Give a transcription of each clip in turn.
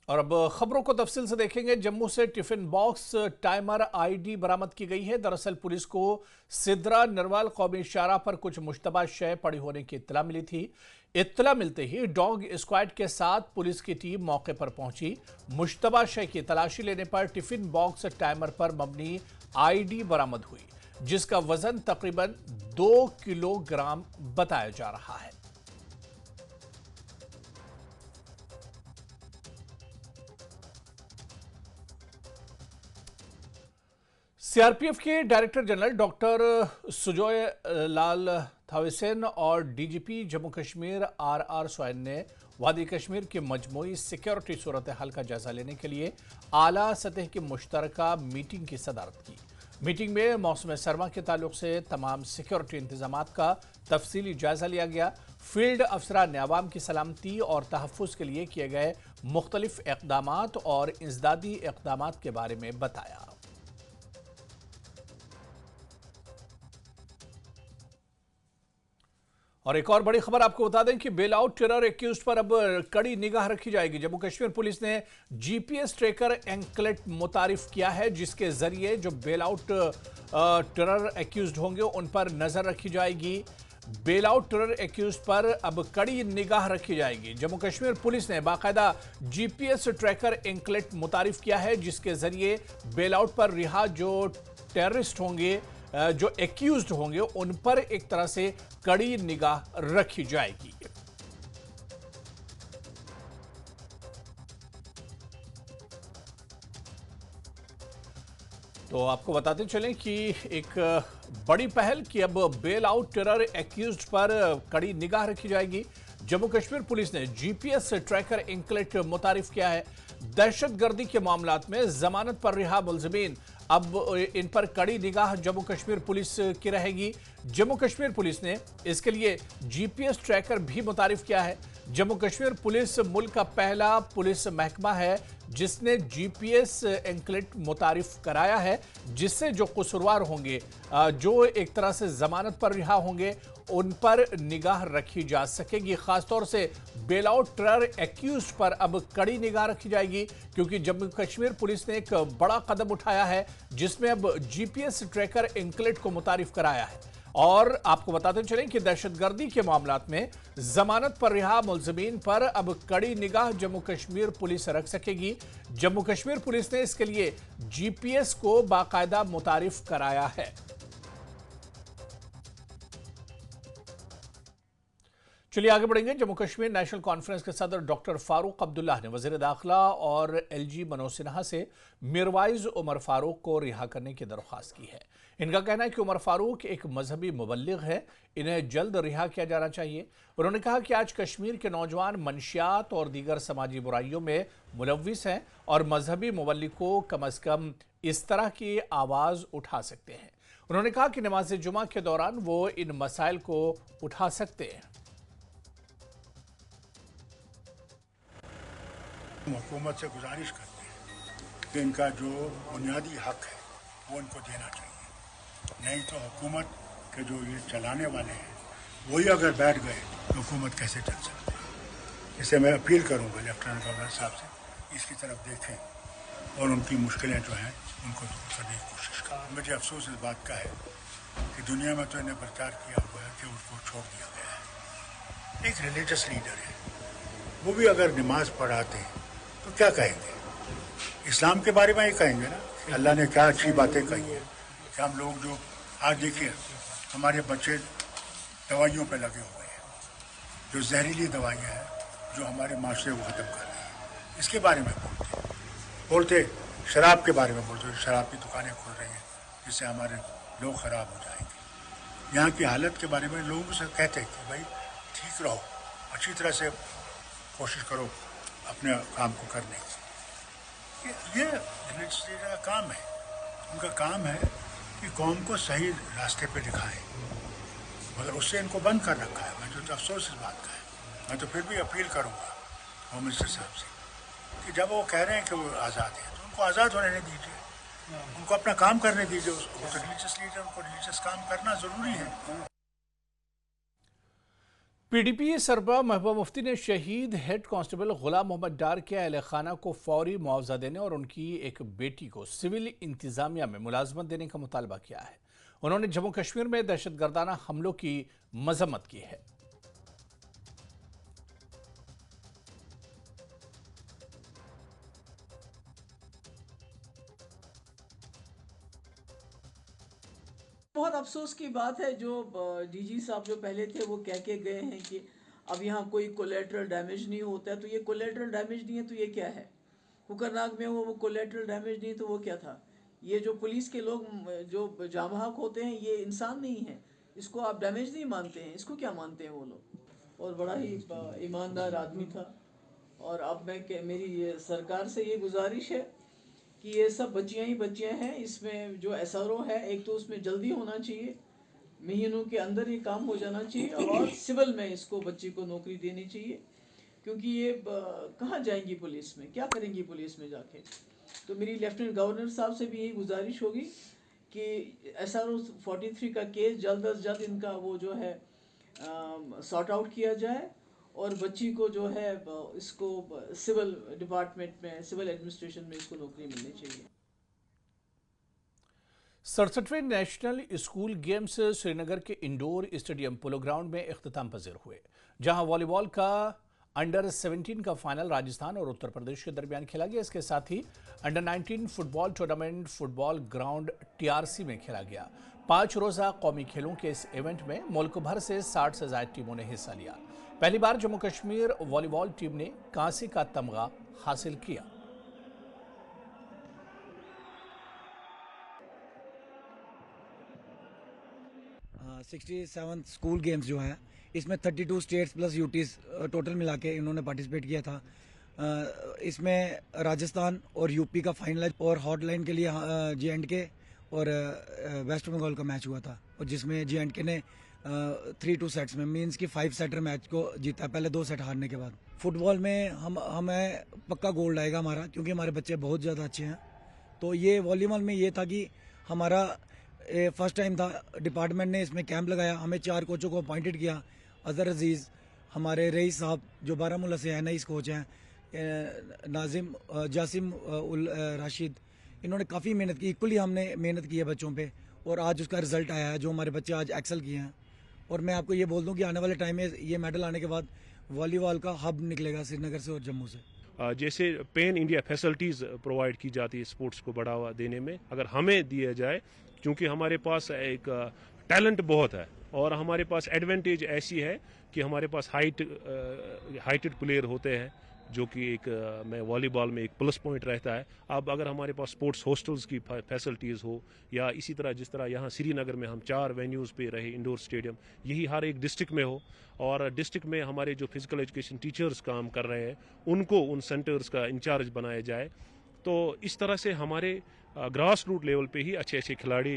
और अब खबरों को तफसील से देखेंगे। जम्मू से टिफिन बॉक्स टाइमर आईडी बरामद की गई है। दरअसल पुलिस को सिद्रा नरवाल कौमी शाहराह पर कुछ मुश्तबा शय पड़ी होने की इत्तला मिली थी। इत्तला मिलते ही डॉग स्क्वाड के साथ पुलिस की टीम मौके पर पहुंची। मुश्तबा शय की तलाशी लेने पर टिफिन बॉक्स टाइमर पर मबनी आईडी बरामद हुई, जिसका वजन तकरीबन 2 किलोग्राम बताया जा रहा है। सीआरपीएफ के डायरेक्टर जनरल डॉक्टर सुजोय लाल थावेसेन और डीजीपी जम्मू कश्मीर आरआर सोयन ने वादी कश्मीर की मजमूई सिक्योरिटी सूरत हाल का जायजा लेने के लिए आला सतह की मुश्तरका मीटिंग की सदारत की। मीटिंग में मौसम सरमा के ताल्लुक से तमाम सिक्योरिटी इंतजामात का तफसीली जायजा लिया गया। फील्ड अफसरान ने अवाम की सलामती और तहफ़्फ़ुज़ के लिए किए गए मुख्तलिफ इक़दामात और इंसदादी इक़दामात के बारे में बताया। और एक और बड़ी खबर आपको बता दें कि बेल आउट टेरर एक्यूज्ड पर अब कड़ी निगाह रखी जाएगी। जम्मू कश्मीर पुलिस ने जीपीएस ट्रैकर एंकलेट मुतारिफ किया है, जिसके जरिए जो बेल आउट टेरर एक्यूज्ड होंगे उन पर नजर रखी जाएगी। बेल आउट टेरर एक्यूज्ड पर अब कड़ी निगाह रखी जाएगी। जम्मू कश्मीर पुलिस ने बाकायदा जीपीएस ट्रैकर एंकलेट मुतारिफ किया है, जिसके जरिए बेल आउट पर रिहा जो टेररिस्ट होंगे, जो एक्यूज्ड होंगे, उन पर एक तरह से कड़ी निगाह रखी जाएगी। तो आपको बताते चलें कि एक बड़ी पहल कि अब बेल आउट टेरर एक्यूज्ड पर कड़ी निगाह रखी जाएगी। जम्मू कश्मीर पुलिस ने जीपीएस ट्रैकर एंकलेट मुतारिफ किया है। दहशतगर्दी के मामलात में जमानत पर रिहा मुलजिमीन, अब इन पर कड़ी निगाह जम्मू कश्मीर पुलिस की रहेगी। जम्मू कश्मीर पुलिस ने इसके लिए जीपीएस ट्रैकर भी मुतारिफ किया है। जम्मू कश्मीर पुलिस मुल्क का पहला पुलिस महकमा है जिसने जीपीएस एंकलेट मुतारिफ कराया है, जिससे जो कसूरवार होंगे, जो एक तरह से जमानत पर रिहा होंगे, उन पर निगाह रखी जा सकेगी। खासतौर से बेल आउट टेरर एक्यूज्ड पर अब कड़ी निगाह रखी जाएगी, क्योंकि जम्मू कश्मीर पुलिस ने एक बड़ा कदम उठाया है जिसमें अब जीपीएस ट्रैकर एंकलेट को मुतारिफ कराया है। और आपको बताते चलें कि दहशतगर्दी के मामलात में जमानत पर रिहा मुलजिमीन पर अब कड़ी निगाह जम्मू कश्मीर पुलिस रख सकेगी। जम्मू कश्मीर पुलिस ने इसके लिए जीपीएस को बाकायदा मुतारिफ कराया है। चलिए आगे बढ़ेंगे। जम्मू कश्मीर नेशनल कॉन्फ्रेंस के सदर डॉक्टर फारूक अब्दुल्ला ने वजीर दाखिला और एलजी मनोज सिन्हा से मिरवाइज उमर फारूक को रिहा करने की दरख्वास्त की है। इनका कहना है कि उमर फारूक एक मजहबी मुबल्लिग है, इन्हें जल्द रिहा किया जाना चाहिए। उन्होंने कहा कि आज कश्मीर के नौजवान मंशियात और दीगर समाजी बुराइयों में मुलव्विस हैं और मजहबी मुबल्लिग को कम अज कम इस तरह की आवाज़ उठा सकते हैं। उन्होंने कहा कि नमाज जुमा के दौरान वो इन मसाइल को उठा सकते हैं। हुकूमत से गुजारिश करते हैं कि इनका जो बुनियादी हक है वो इनको देना चाहिए, नहीं तो हुकूमत के जो ये चलाने वाले हैं वही अगर बैठ गए तो हुकूमत कैसे चल सकती है। इससे मैं अपील करूंगा लेफ्टिनेंट गवर्नर साहब से, इसकी तरफ देखें और उनकी मुश्किलें जो हैं उनको दूर करने की कोशिश करें। मुझे अफसोस इस बात का है कि दुनिया में तो इन्हें प्रचार किया हुआ है कि उनको छोड़ दिया गया है। एक रिलीजियस लीडर है, वो भी अगर नमाज पढ़ाते तो क्या कहेंगे? इस्लाम के बारे में ही कहेंगे ना, अल्लाह ने क्या अच्छी बातें कही है कि हम लोग जो आज देखिए हमारे बच्चे दवाइयों पे लगे हुए हैं, जो जहरीली दवाइयाँ हैं जो हमारे माशरे को ख़त्म कर रही हैं, इसके बारे में बोलते शराब के बारे में बोलते, शराब की दुकानें खुल रही हैं जिससे हमारे लोग ख़राब हो जाएंगे। यहाँ की हालत के बारे में लोगों से कहते हैं कि भाई ठीक रहो, अच्छी तरह से कोशिश करो अपने काम को करने की। ये रिलीजियस लीडर का काम है। उनका काम है कि कौम को सही रास्ते पे दिखाएं, मगर उससे इनको बंद कर रखा है। मैं जो अफसोस इस बात का है। मैं तो फिर भी अपील करूंगा होम मिनिस्टर साहब से कि जब वो कह रहे हैं कि वो आज़ाद है तो उनको आज़ाद होने नहीं दीजिए, उनको अपना काम करने दीजिए। उसको रिलीजियस लीडर, उनको रिलीजियस काम करना ज़रूरी है। पीडीपी सरबराह महबूबा मुफ्ती ने शहीद हेड कांस्टेबल गुलाम मोहम्मद डार के अहल खाना को फौरी मुआवजा देने और उनकी एक बेटी को सिविल इंतजामिया में मुलाजमत देने का मुतालबा किया है। उन्होंने जम्मू कश्मीर में दहशतगर्दाना हमलों की मजम्मत की है। बहुत अफसोस की बात है जो डीजी साहब जो पहले थे वो कह के गए हैं कि अब यहाँ कोई कोलेटरल डैमेज नहीं होता है। तो ये कोलेटरल डैमेज नहीं है तो ये क्या है? हुकरनाग में वो कोलेटरल डैमेज नहीं तो वो क्या था? ये जो पुलिस के लोग जो जामहक होते हैं ये इंसान नहीं है, इसको आप डैमेज नहीं मानते हैं, इसको क्या मानते हैं वो लोग? और बड़ा ही ईमानदार आदमी था। और अब मेरी ये सरकार से ये गुजारिश है कि ये सब बच्चियां ही बच्चियां हैं। इसमें जो एसआरओ है एक तो उसमें जल्दी होना चाहिए, महीनों के अंदर ही काम हो जाना चाहिए, और सिविल में इसको बच्ची को नौकरी देनी चाहिए। क्योंकि ये कहाँ जाएंगी पुलिस में, क्या करेंगी पुलिस में जाके? तो मेरी लेफ्टिनेंट गवर्नर साहब से भी यही गुजारिश होगी कि SRO 43 का केस जल्द अज जल्द इनका वो जो है सॉर्ट आउट किया जाए और बच्ची को जो है इसको सिविल डिपार्टमेंट में, सिविल एडमिनिस्ट्रेशन में इसको नौकरी मिलनी चाहिए। 67वें नेशनल स्कूल गेम्स श्रीनगर के इंडोर स्टेडियम पोलो ग्राउंड में इख्तिताम पजीर हुए, जहां वॉलीबॉल का अंडर 17 का फाइनल राजस्थान और उत्तर प्रदेश के दरमियान खेला गया। इसके साथ ही under 19 football tournament football ground TRC में खेला गया। 5 रोजा कौमी खेलों के इस इवेंट में मुल्क भर से 60 से ज्यादा टीमों ने हिस्सा लिया। पहली बार जम्मू कश्मीर वॉलीबॉल टीम ने कांसे का तमगा हासिल किया। हाँ, 67 स्कूल गेम्स जो है इसमें 32 स्टेट्स प्लस यूटीज टोटल मिला के इन्होंने पार्टिसिपेट किया था। इसमें राजस्थान और यूपी का फाइनल है और हॉटलाइन के लिए J&K और वेस्ट बंगाल का मैच हुआ था, और जिसमें J&K ने 3-2 सेट्स में मींस की 5 सेटर मैच को जीता, पहले 2 सेट हारने के बाद। फुटबॉल में हमें पक्का गोल्ड आएगा हमारा, क्योंकि हमारे बच्चे बहुत ज़्यादा अच्छे हैं। तो ये वॉलीबॉल में ये था कि हमारा फर्स्ट टाइम था, डिपार्टमेंट ने इसमें कैंप लगाया, हमें 4 कोचों को अपॉइंटेड किया। अजहर अजीज़, हमारे रईस साहब जो बारामूला से हैं, नईस कोच हैं, नाजिम जासिम उल राशिद, इन्होंने काफ़ी मेहनत की। इक्वली हमने मेहनत की है बच्चों पे, और आज उसका रिजल्ट आया है जो हमारे बच्चे आज एक्सेल किए हैं। और मैं आपको ये बोल दूं कि आने वाले टाइम में ये मेडल आने के बाद वॉलीबॉल का हब निकलेगा श्रीनगर से और जम्मू से। जैसे पैन इंडिया फैसिलिटीज़ प्रोवाइड की जाती है स्पोर्ट्स को बढ़ावा देने में, अगर हमें दिया जाए, क्योंकि हमारे पास एक टैलेंट बहुत है और हमारे पास एडवांटेज ऐसी है कि हमारे पास हाइटेड प्लेयर होते हैं, जो कि एक में वॉलीबॉल में एक प्लस पॉइंट रहता है। अब अगर हमारे पास स्पोर्ट्स हॉस्टल्स की फैसिलिटीज़ हो, या इसी तरह जिस तरह यहाँ श्रीनगर में हम 4 वेन्यूज़ पे रहे इंडोर स्टेडियम, यही हर एक डिस्ट्रिक्ट में हो, और डिस्ट्रिक्ट में हमारे जो फिजिकल एजुकेशन टीचर्स काम कर रहे हैं उनको उन सेंटर्स का इंचार्ज बनाया जाए, तो इस तरह से हमारे ग्रास रूट लेवल पे ही अच्छे अच्छे खिलाड़ी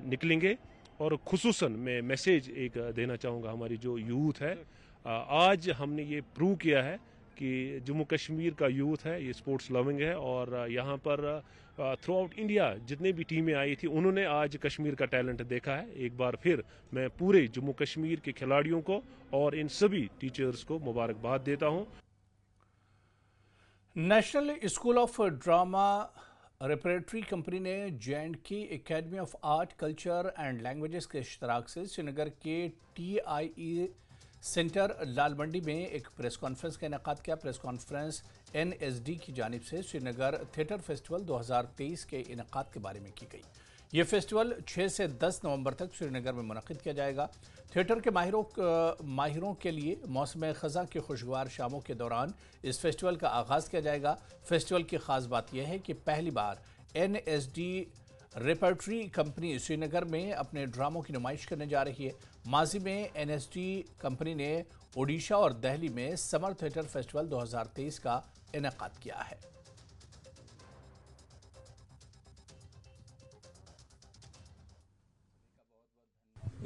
निकलेंगे। और खुसूसन मैं मैसेज एक देना चाहूँगा, हमारी जो यूथ है, आज हमने ये प्रूव किया है कि जम्मू कश्मीर का यूथ है ये स्पोर्ट्स लविंग है, और यहाँ पर थ्रू आउट इंडिया जितने भी टीमें आई थी उन्होंने आज कश्मीर का टैलेंट देखा है। एक बार फिर मैं पूरे जम्मू कश्मीर के खिलाड़ियों को और इन सभी टीचर्स को मुबारकबाद देता हूँ। National school of drama repertory company ने J&K academy of art culture and languages के इश्तराक से श्रीनगर के TIE सेंटर लाल मंडी में एक प्रेस कॉन्फ्रेंस का इनेकाद किया। प्रेस कॉन्फ्रेंस NSD की जानिब से श्रीनगर थिएटर फेस्टिवल 2023 के इनेकाद के बारे में की गई। ये फेस्टिवल 6 से 10 नवंबर तक श्रीनगर में मुनक़िद किया जाएगा। थिएटर के माहिरों के लिए मौसम ख़ज़ा की खुशगवार शामों के दौरान इस फेस्टिवल का आगाज़ किया जाएगा। फेस्टिवल की ख़ास बात यह है कि पहली बार NSD रेपरेटरी कंपनी श्रीनगर में अपने ड्रामों की नुमाइश करने जा रही है। माजी में NSD कंपनी ने ओडिशा और दिल्ली में समर थिएटर फेस्टिवल 2023 का इनेकाद किया है।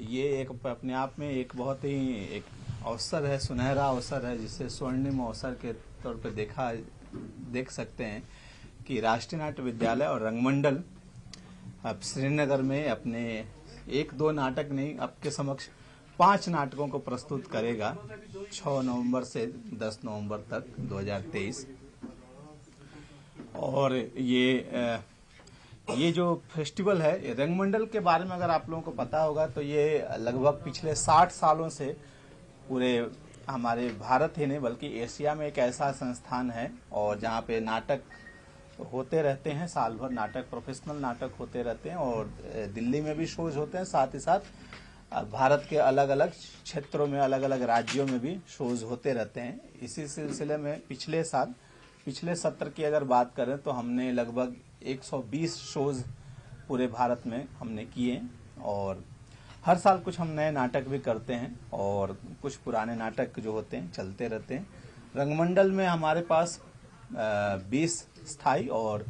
ये एक अपने आप में एक बहुत ही एक अवसर है, सुनहरा अवसर है, जिससे स्वर्णिम अवसर के तौर पे देख सकते हैं कि राष्ट्रीय नाट्य विद्यालय और रंगमंडल अब श्रीनगर में अपने 1-2 नाटक नहीं, आपके समक्ष 5 नाटकों को प्रस्तुत करेगा 6 नवंबर से 10 नवंबर तक 2023। और ये जो फेस्टिवल है, ये रंगमंडल के बारे में अगर आप लोगों को पता होगा तो ये लगभग पिछले 60 सालों से पूरे हमारे भारत ही नहीं बल्कि एशिया में एक ऐसा संस्थान है और जहाँ पे नाटक होते रहते हैं, साल भर नाटक, प्रोफेशनल नाटक होते रहते हैं और दिल्ली में भी शोज होते हैं, साथ ही साथ भारत के अलग अलग क्षेत्रों में, अलग अलग राज्यों में भी शोज होते रहते हैं। इसी सिलसिले में पिछले सत्र की अगर बात करें तो हमने लगभग 120 शोज पूरे भारत में हमने किए और हर साल कुछ हम नए नाटक भी करते हैं और कुछ पुराने नाटक जो होते हैं चलते रहते हैं। रंगमंडल में हमारे पास 20 स्थायी और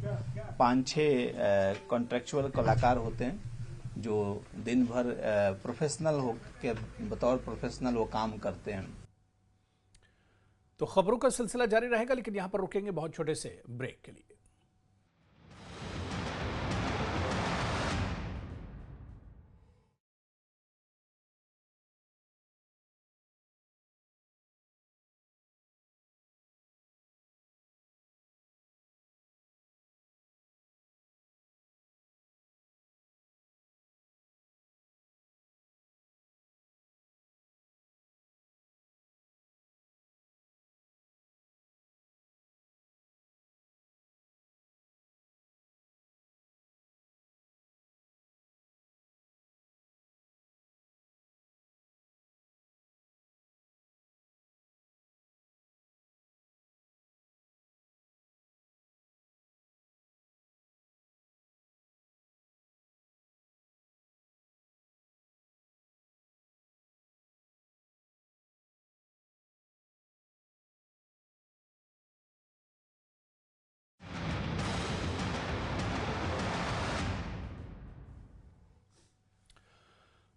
5-6 कॉन्ट्रेक्चुअल कलाकार होते हैं जो दिन भर प्रोफेशनल हो के बतौर प्रोफेशनल वो काम करते हैं। तो खबरों का सिलसिला जारी रहेगा, लेकिन यहां पर रुकेंगे बहुत छोटे से ब्रेक के लिए।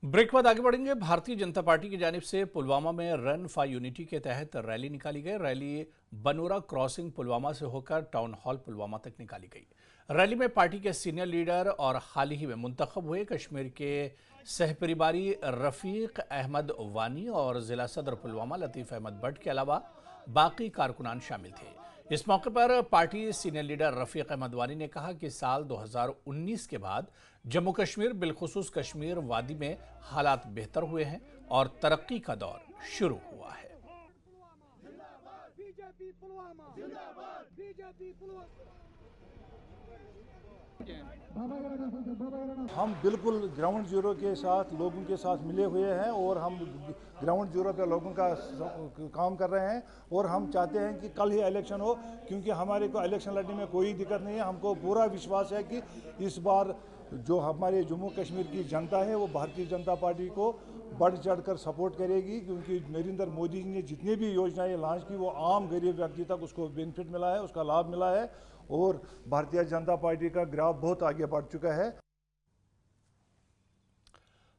ब्रेक बाद आगे बढ़ेंगे। भारतीय जनता पार्टी की जानिब से पुलवामा में रन फॉर यूनिटी के तहत रैली निकाली गई। रैली बनोरा क्रॉसिंग पुलवामा से होकर टाउन हॉल पुलवामा तक निकाली गई। रैली में पार्टी के सीनियर लीडर और हाल ही में मुंतखब हुए कश्मीर के सहपरिवारी रफीक अहमद वानी और जिला सदर पुलवामा लतीफ अहमद भट्ट के अलावा बाकी कारकुनान शामिल थे। इस मौके पर party senior leader Rafiq Ahmad Wani ने कहा कि साल 2019 के बाद जम्मू कश्मीर बिलखुसूस कश्मीर वादी में हालात बेहतर हुए हैं और तरक्की का दौर शुरू हुआ है। हम बिल्कुल ग्राउंड जीरो के साथ लोगों के साथ मिले हुए हैं और हम ग्राउंड जीरो पे लोगों का काम कर रहे हैं और हम चाहते हैं कि कल ही इलेक्शन हो, क्योंकि हमारे को इलेक्शन लड़ने में कोई दिक्कत नहीं है। हमको पूरा विश्वास है कि इस बार जो हमारे जम्मू कश्मीर की जनता है वो भारतीय जनता पार्टी को बढ़ चढ़कर सपोर्ट करेगी, क्योंकि नरेंद्र मोदी जी ने जितनी भी योजनाएं लॉन्च की वो आम गरीब व्यक्ति तक उसको बेनिफिट मिला है, उसका लाभ मिला है और भारतीय जनता पार्टी का ग्राफ बहुत आगे बढ़ चुका है।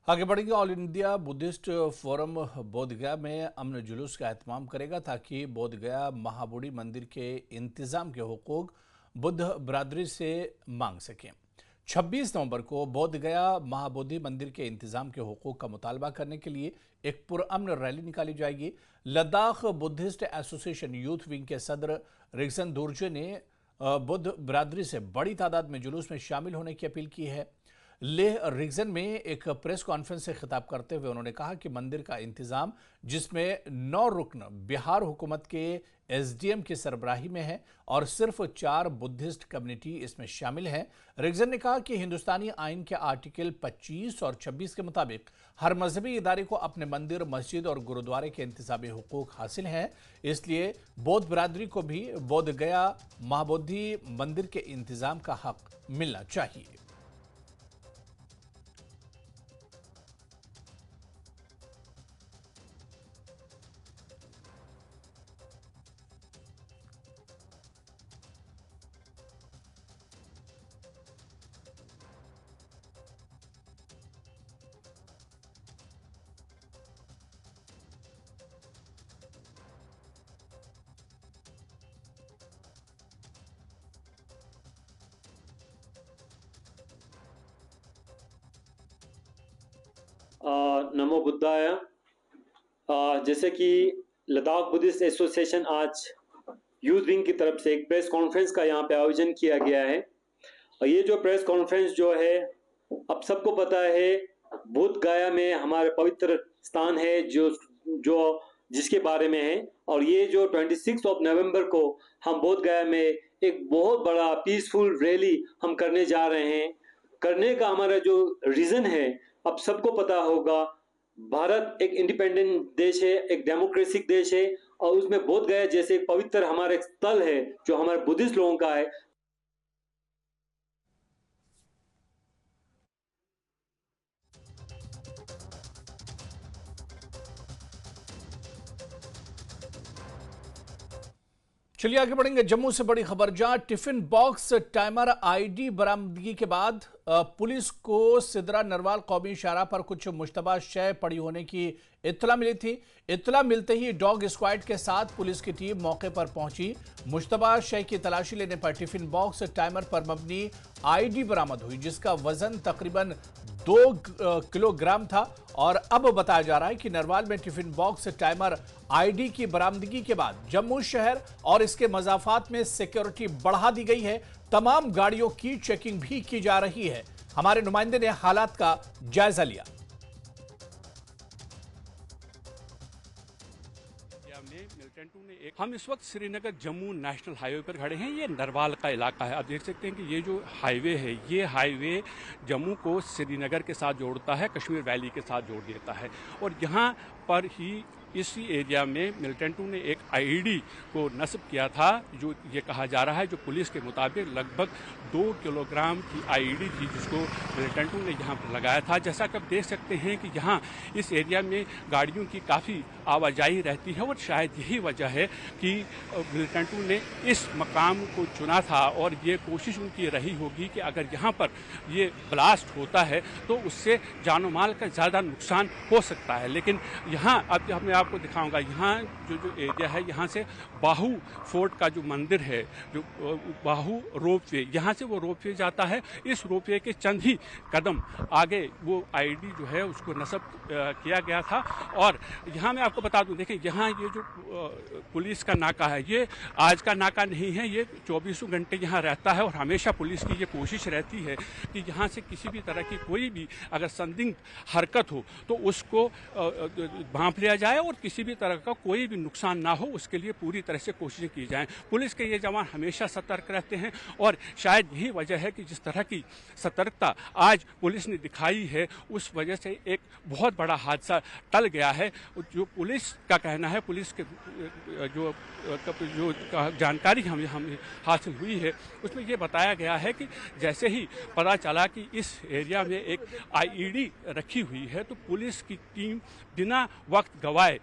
आगे बढ़ेंगे। All India Buddhist forum Bodhgaya में अमन जुलूस का एहतमाम करेगा ताकि बोधगया महाबोधि मंदिर के इंतजाम के हुकूक बुद्ध बरादरी से मांग सकें। 26 नवंबर को बोधगया महाबोधि मंदिर के इंतजाम के हुकूक का मुतालबा करने के लिए एक पुरअमन रैली निकाली जाएगी। Ladakh Buddhist association youth wing के सदर रिगजन दुर्जे ने बुद्ध बरादरी से बड़ी तादाद में जुलूस में शामिल होने की अपील की है। लेह रीजन में एक प्रेस कॉन्फ्रेंस से खिताब करते हुए उन्होंने कहा कि मंदिर का इंतजाम, जिसमें 9 रुकन बिहार हुकूमत के एसडीएम की सरबराही में है और सिर्फ 4 बुद्धिस्ट कम्युनिटी इसमें शामिल हैं। रीजन ने कहा कि हिंदुस्तानी आइन के आर्टिकल 25 और 26 के मुताबिक हर मजहबी इदारे को अपने मंदिर, मस्जिद और गुरुद्वारे के इंतजामी हुकूक हासिल हैं, इसलिए बौद्ध बरादरी को भी बोधगया महाबोधि मंदिर के इंतजाम का हक मिलना चाहिए। नमो बुद्धाय। जैसे कि लद्दाख बुद्धिस्ट एसोसिएशन आज यूथ विंग की तरफ से एक प्रेस कॉन्फ्रेंस का यहाँ पे आयोजन किया गया है। और ये जो प्रेस कॉन्फ्रेंस जो है, अब सबको पता है बोध गया में हमारे पवित्र स्थान है जो जिसके बारे में है। और ये जो 26 नवंबर को हम बोध गया में एक बहुत बड़ा पीसफुल रैली हम करने जा रहे हैं। करने का हमारा जो रीजन है, अब सबको पता होगा, भारत एक इंडिपेंडेंट देश है, एक डेमोक्रेटिक देश है, और उसमें बोध गया जैसे एक पवित्र हमारा एक स्थल है जो हमारे बुद्धिस्ट लोगों का है। चलिए आगे बढ़ेंगे। जम्मू से बड़ी खबर, जहां टिफिन बॉक्स टाइमर आईडी बरामदगी के बाद पुलिस को सिदरा नरवाल कौमी शाहराह पर कुछ मुश्तबा शय पड़ी होने की इत्तला मिली थी। इत्तला मिलते ही डॉग स्क्वाड के साथ पुलिस की टीम मौके पर पहुंची। मुश्तबा शय की तलाशी लेने पर टिफिन बॉक्स टाइमर पर मबनी आईडी बरामद हुई, जिसका वजन तकरीबन 2 किलोग्राम था। और अब बताया जा रहा है कि नरवाल में टिफिन बॉक्स टाइमर आईडी की बरामदगी के बाद जम्मू शहर और इसके मज़ाफात में सिक्योरिटी बढ़ा दी गई है। तमाम गाड़ियों की चेकिंग भी की जा रही है। हमारे नुमाइंदे ने हालात का जायजा लिया। हम इस वक्त श्रीनगर जम्मू नेशनल हाईवे पर खड़े हैं। ये नरवाल का इलाका है। आप देख सकते हैं कि ये जो हाईवे है, ये हाईवे जम्मू को श्रीनगर के साथ जोड़ता है, कश्मीर वैली के साथ जोड़ देता है। और यहाँ पर ही इसी एरिया में मिलिटेंटों ने एक आईडी को नस्ब किया था, जो ये कहा जा रहा है, जो पुलिस के मुताबिक लगभग 2 किलोग्राम की आईडी थी, जिसको मिलिटेंटों ने यहाँ पर लगाया था। जैसा कि आप देख सकते हैं कि यहाँ इस एरिया में गाड़ियों की काफ़ी आवाजाही रहती है, और शायद यही वजह है कि मिलिटेंटों ने इस मकाम को चुना था। और ये कोशिश उनकी रही होगी कि अगर यहाँ पर ये ब्लास्ट होता है तो उससे जानो माल का ज़्यादा नुकसान हो सकता है। लेकिन यहाँ अब मैं आपको दिखाऊंगा, यहाँ जो एरिया है, यहाँ से बाहू फोर्ट का जो मंदिर है, जो बाहू रोपवे, यहाँ से वो रोपवे जाता है। इस रोपवे के चंद ही कदम आगे वो आईडी जो है उसको नस्ब किया गया था। और यहाँ मैं आपको बता दूं, देखिए यहाँ ये जो पुलिस का नाका है, ये आज का नाका नहीं है, ये 24 घंटे यहाँ रहता है। और हमेशा पुलिस की ये कोशिश रहती है कि यहाँ से किसी भी तरह की कोई भी अगर संदिग्ध हरकत हो तो उसको भांप लिया जाए, और किसी भी तरह का कोई भी नुकसान ना हो, उसके लिए पूरी तरह से कोशिशें की जाएं। पुलिस के ये जवान हमेशा सतर्क रहते हैं, और शायद यही वजह है कि जिस तरह की सतर्कता आज पुलिस ने दिखाई है, उस वजह से एक बहुत बड़ा हादसा टल गया है। जो पुलिस का कहना है, पुलिस के जो जानकारी हमें हासिल हुई है, उसमें ये बताया गया है कि जैसे ही पता चला कि इस एरिया में एक आईडी रखी हुई है, तो पुलिस की टीम बिना वक्त गवाए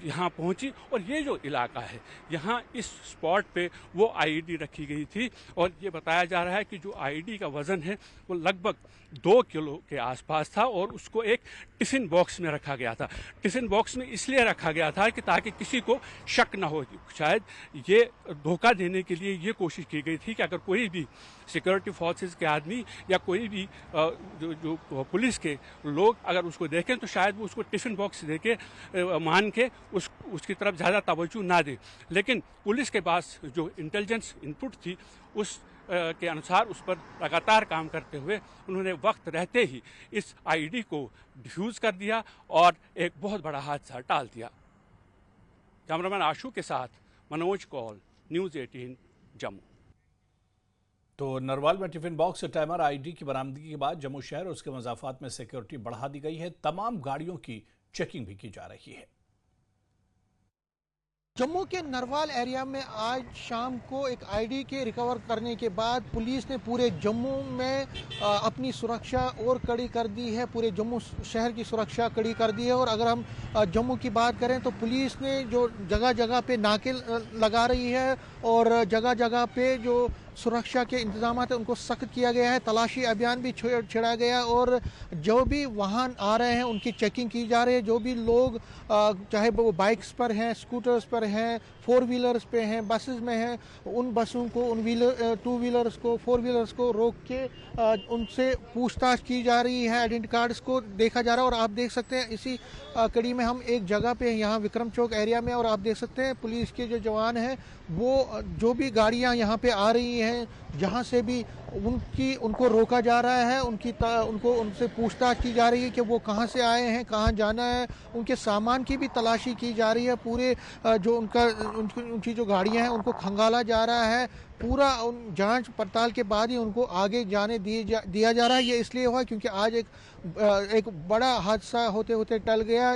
यहाँ पहुंची। और ये जो इलाका है, यहाँ इस स्पॉट पे वो आईडी रखी गई थी। और ये बताया जा रहा है कि जो आईडी का वज़न है वो लगभग 2 किलो के आसपास था, और उसको एक टिफ़िन बॉक्स में रखा गया था। टिफ़िन बॉक्स में इसलिए रखा गया था कि ताकि किसी को शक ना हो। शायद ये धोखा देने के लिए ये कोशिश की गई थी कि अगर कोई भी सिक्योरिटी फोर्सेस के आदमी या कोई भी जो पुलिस के लोग अगर उसको देखें, तो शायद वो उसको टिफ़िन बॉक्स देके मान के उसकी तरफ ज़्यादा तवज्जो ना दे। लेकिन पुलिस के पास जो इंटेलिजेंस इनपुट थी, उस के अनुसार उस पर लगातार काम करते हुए उन्होंने वक्त रहते ही इस आईडी को डिफ्यूज़ कर दिया और एक बहुत बड़ा हादसा टाल दिया। कैमरामैन आशु के साथ मनोज कौल, न्यूज़ 18 जम्मू। तो नरवाल में टिफिन बॉक्स टाइमर आईडी की बरामदगी के बाद जम्मू शहर और उसके मज़ाफात में सिक्योरिटी बढ़ा दी गई है। तमाम गाड़ियों की चेकिंग भी की जा रही है। जम्मू के नरवाल एरिया में आज शाम को एक आईडी के रिकवर करने के बाद पुलिस ने पूरे जम्मू में अपनी सुरक्षा और कड़ी कर दी है। पूरे जम्मू शहर की सुरक्षा कड़ी कर दी है। और अगर हम जम्मू की बात करें तो पुलिस ने जो जगह जगह पे नाके लगा रही है, और जगह जगह पे जो सुरक्षा के इंतजाम है उनको सख्त किया गया है। तलाशी अभियान भी छिड़ा गया, और जो भी वाहन आ रहे हैं उनकी चेकिंग की जा रही है। जो भी लोग चाहे वो बाइक्स पर हैं, स्कूटर्स पर हैं, फोर व्हीलर्स पे हैं, बसेस में हैं, उन बसों को, उन टू व्हीलर्स को, फोर व्हीलर्स को रोक के उनसे पूछताछ की जा रही है, आइडेंटिटी कार्ड्स को देखा जा रहा है। और आप देख सकते हैं इसी कड़ी में हम एक जगह पे यहाँ विक्रम चौक एरिया में, और आप देख सकते हैं पुलिस के जो जवान हैं वो जो भी गाड़ियाँ यहाँ पे आ रही हैं, जहाँ से भी उनको रोका जा रहा है, उनको उनसे पूछताछ की जा रही है कि वो कहाँ से आए हैं, कहाँ जाना है, उनके सामान की भी तलाशी की जा रही है। पूरे जो उनकी जो गाड़ियाँ हैं उनको खंगाला जा रहा है। पूरा जांच पड़ताल के बाद ही उनको आगे जाने दिया जा रहा है। ये इसलिए हुआ क्योंकि आज एक बड़ा हादसा होते होते टल गया।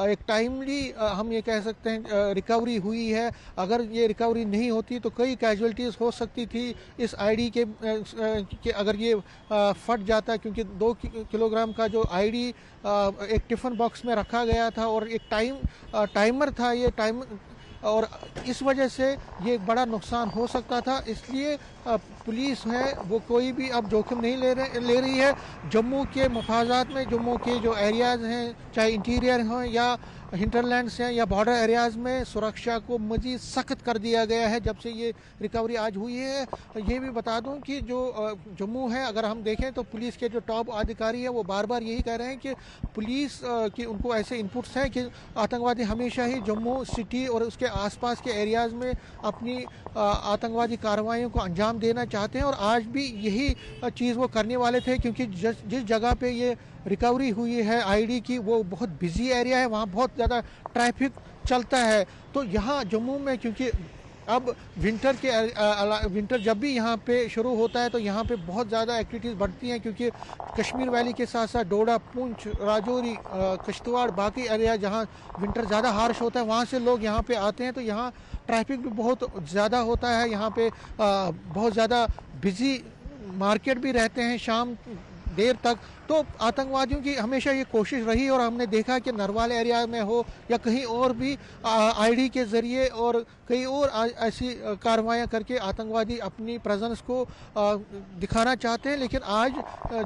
एक टाइमली हम ये कह सकते हैं रिकवरी हुई है। अगर ये रिकवरी नहीं होती तो कई कैजुअलिटीज़ हो सकती थी इस आईडी के अगर ये फट जाता, क्योंकि 2 किलोग्राम का जो आईडी एक टिफ़िन बॉक्स में रखा गया था और एक टाइमर था, ये टाइम, और इस वजह से ये एक बड़ा नुकसान हो सकता था। इसलिए पुलिस है वो कोई भी अब जोखिम नहीं ले रही है। जम्मू के मफाजात में, जम्मू के जो एरियाज़ हैं, चाहे इंटीरियर हों या हिंटरलैंड्स हैं या बॉर्डर एरियाज़ में, सुरक्षा को मज़ीद सख्त कर दिया गया है जब से ये रिकवरी आज हुई है। ये भी बता दूं कि जो जम्मू है, अगर हम देखें तो पुलिस के जो टॉप अधिकारी हैं वो बार बार यही कह रहे हैं कि पुलिस की उनको ऐसे इनपुट्स हैं कि आतंकवादी हमेशा ही जम्मू सिटी और उसके आसपास के एरियाज़ में अपनी आतंकवादी कार्रवाइयों को अंजाम देना चाहते हैं। और आज भी यही चीज़ वो करने वाले थे, क्योंकि जिस जगह पे ये रिकवरी हुई है आईडी की वो बहुत बिजी एरिया है, वहाँ बहुत ज़्यादा ट्रैफिक चलता है। तो यहाँ जम्मू में, क्योंकि अब विंटर जब भी यहाँ पे शुरू होता है तो यहाँ पे बहुत ज़्यादा एक्टिविटीज़ बढ़ती हैं, क्योंकि कश्मीर वैली के साथ साथ डोडा, पुंछ, राजौरी, किश्तवाड़, बाकी एरिया जहाँ विंटर ज़्यादा हार्श होता है वहाँ से लोग यहाँ पे आते हैं। तो यहाँ ट्रैफिक भी बहुत ज़्यादा होता है। यहाँ पे बहुत ज़्यादा बिजी मार्केट भी रहते हैं शाम देर तक। तो आतंकवादियों की हमेशा ये कोशिश रही, और हमने देखा कि नरवाल एरिया में हो या कहीं और भी आईडी के ज़रिए और कई और ऐसी कार्रवाइयाँ करके आतंकवादी अपनी प्रेजेंस को दिखाना चाहते हैं। लेकिन आज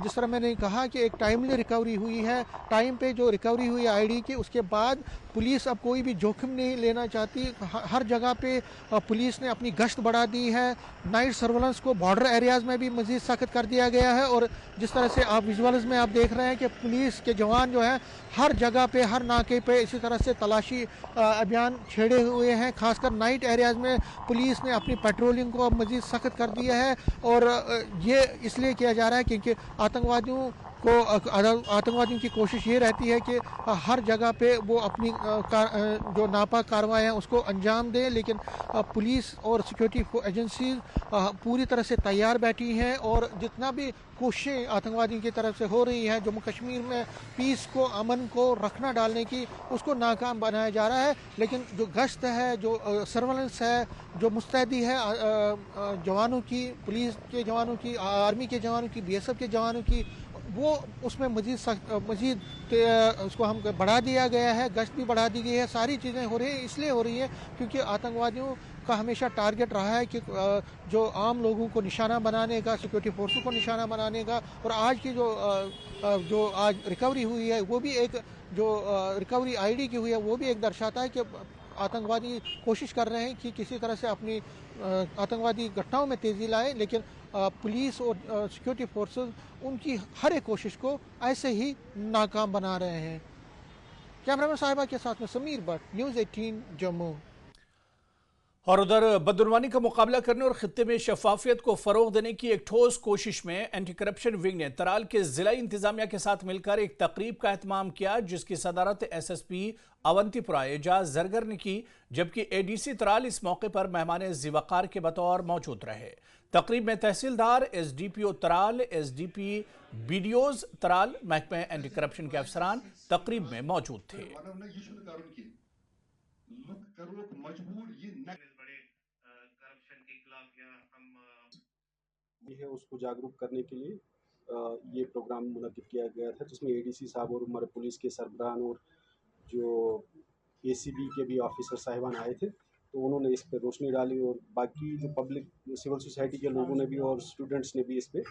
जिस तरह मैंने कहा कि एक टाइमली रिकवरी हुई है, टाइम पे जो रिकवरी हुई आईडी की, उसके बाद पुलिस अब कोई भी जोखिम नहीं लेना चाहती। हर जगह पे पुलिस ने अपनी गश्त बढ़ा दी है। नाइट सर्वेलेंस को बॉर्डर एरियाज़ में भी मज़ीद सख्त कर दिया गया है। और जिस तरह से आप विजुअल्स में आप देख रहे हैं कि पुलिस के जवान जो हैं हर जगह पे, हर नाके पे इसी तरह से तलाशी अभियान छेड़े हुए हैं। खासकर नाइट एरियाज़ में पुलिस ने अपनी पेट्रोलिंग को अब मज़ीद सख्त कर दिया है। और ये इसलिए किया जा रहा है क्योंकि आतंकवादियों की कोशिश ये रहती है कि हर जगह पे वो अपनी जो नापाक कार्रवाई हैं उसको अंजाम दें। लेकिन पुलिस और सिक्योरिटी एजेंसीज पूरी तरह से तैयार बैठी हैं, और जितना भी कोशिशें आतंकवादियों की तरफ से हो रही हैं जम्मू कश्मीर में पीस को, अमन को रखना डालने की, उसको नाकाम बनाया जा रहा है। लेकिन जो गश्त है, जो सर्वेलेंस है, जो मुस्तैदी है जवानों की, पुलिस के जवानों की, आर्मी के जवानों की, BSF के जवानों की, वो उसमें मज़ीद उसको हम बढ़ा दिया गया है। गश्त भी बढ़ा दी गई है। सारी चीज़ें हो रही हैं, इसलिए हो रही हैं क्योंकि आतंकवादियों का हमेशा टारगेट रहा है कि जो आम लोगों को निशाना बनाने का, सिक्योरिटी फोर्सों को निशाना बनाने का। और आज की जो आज रिकवरी हुई है वो भी एक, जो रिकवरी आईडी की हुई है वो भी एक दर्शाता है कि आतंकवादी कोशिश कर रहे हैं कि किसी तरह से अपनी आतंकवादी घटनाओं में तेज़ी लाए। लेकिन पुलिस और सिक्योरिटी फोर्सेस उनकी हर एक कोशिश को ऐसे ही नाकाम बना रहे हैं। कैमरामैन साहिबा के साथ में समीर भट्ट, न्यूज़ 18 जम्मू। और उधर बदजुर्मानी का मुकाबला करने और खित्ते में शफाफियत को फरोग देने की एक ठोस कोशिश में एंटी करप्शन विंग ने तराल के जिला इंतजामिया के साथ मिलकर एक तकरीब का एहतमाम किया, जिसकी सदारत SSP अवंतीपुरा एजाज जरगर ने की, जबकि ADC तराल इस मौके पर मेहमान ज़िवकार के बतौर मौजूद रहे। तकरीब में तहसीलदार, SDPO तराल, SDP BDOs तराल, महकमे एंटी करप्शन के अफसरान तकरीब में मौजूद थे। है उसको जागरूक करने के लिए ये प्रोग्राम मुनक़िद किया गया था, जिसमें ADC साहब और हमारे पुलिस के सरबराहान और जो ACB के भी ऑफिसर साहिबान आए थे, तो उन्होंने इस पर रोशनी डाली। और बाकी जो पब्लिक, सिविल सोसाइटी के लोगों ने भी और स्टूडेंट्स ने भी इस पर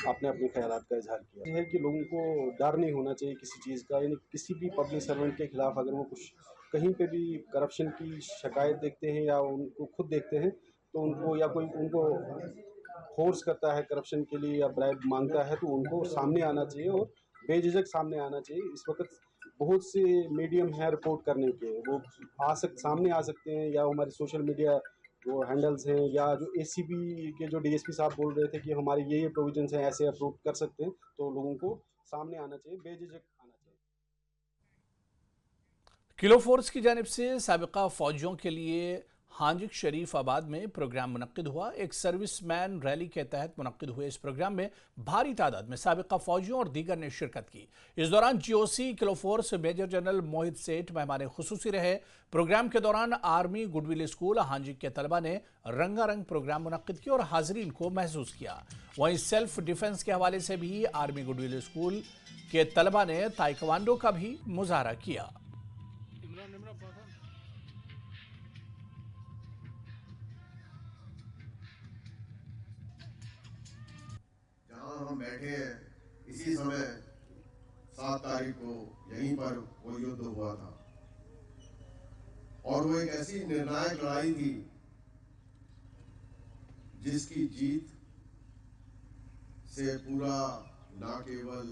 अपने अपने ख्यालात का इजहार किया। यह है कि लोगों को डर नहीं होना चाहिए किसी चीज़ का, यानी किसी भी पब्लिक सर्वेंट के खिलाफ अगर वो कुछ कहीं पे भी करप्शन की शिकायत देखते हैं या उनको खुद देखते हैं तो उनको या कोई उनको फोर्स करता है करप्शन के लिए या ब्राइब मांगता है तो उनको सामने आना चाहिए और बेझिझक सामने आना चाहिए। इस वक्त बहुत से मीडियम हैं रिपोर्ट करने के, वो सामने आ सकते हैं या हमारे सोशल मीडिया वो हैंडल्स हैं या जो एसीबी के जो डीएसपी साहब बोल रहे थे कि हमारे ये प्रोविजंस हैं ऐसे अप्रूव कर सकते हैं, तो लोगों को सामने आना चाहिए, बेझिझक आना चाहिए। किलो फोर्स की जानिब से साबिका फौजियों के लिए हांजिक शरीफ आबाद में प्रोग्राम मुनक्किद हुआ। एक सर्विसमैन रैली के तहत मुनक्किद हुए इस प्रोग्राम में भारी तादाद में साबिका फौजियों और दीगर ने शिरकत की। इस दौरान GOC kilo force major general Mohit Seth मेहमान खुसूसी रहे। प्रोग्राम के दौरान आर्मी गुडविल स्कूल हांजिक के तलबा ने रंगारंग प्रोग्राम मुनक्किद किया और हाजरीन को महसूस किया। वहीं सेल्फ डिफेंस के हवाले से भी आर्मी गुडविल स्कूल के तलबा ने ताइक्वांडो का भी मुजाहरा किया। हम बैठे हैं इसी समय 7 तारीख को यहीं पर वो युद्ध हुआ था और वो एक ऐसी निर्णायक लड़ाई थी जिसकी जीत से पूरा न केवल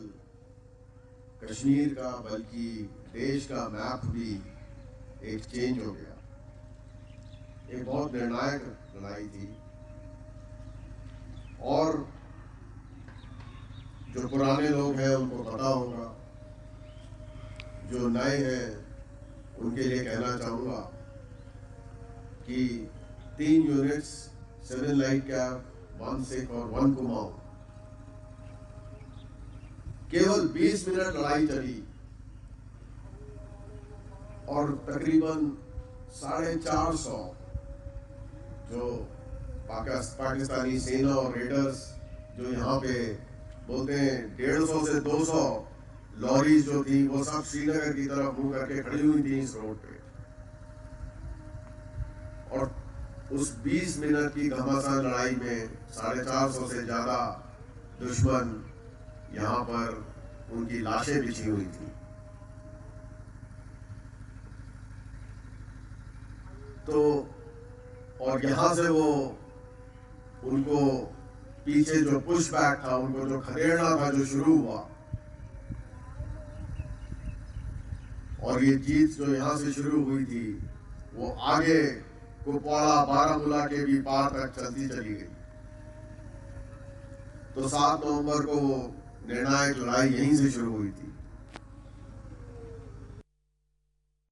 कश्मीर का बल्कि देश का मैप भी एक चेंज हो गया। एक बहुत निर्णायक लड़ाई थी और जो पुराने लोग हैं उनको पता होगा, जो नए हैं उनके लिए कहना चाहूँगा कि 3 यूनिट्स 7 लाइट कैप 1 सिख और 1 कुमाऊं केवल 20 मिनट लड़ाई चली और तकरीबन 450 जो पाकिस्तानी सेना और रेडर्स जो यहाँ पे बोलते हैं 150 से 200 लॉरीज जो थी वो सब श्रीनगर की तरफ मुंह करके खड़ी हुई थी इस रोड पे और उस 20 मिनट की घमासान लड़ाई में 450 से ज्यादा दुश्मन यहाँ पर उनकी लाशें बिछी हुई थी। तो और यहाँ से वो उनको पीछे जो पुश बैक था, उनको जो खदेड़ना था जो शुरू हुआ और ये जीत जो यहाँ से शुरू हुई थी वो आगे कुपवाड़ा बारामूला के भी पार तक चलती चली गई। तो 7 नवंबर को वो निर्णायक लड़ाई यहीं से शुरू हुई थी।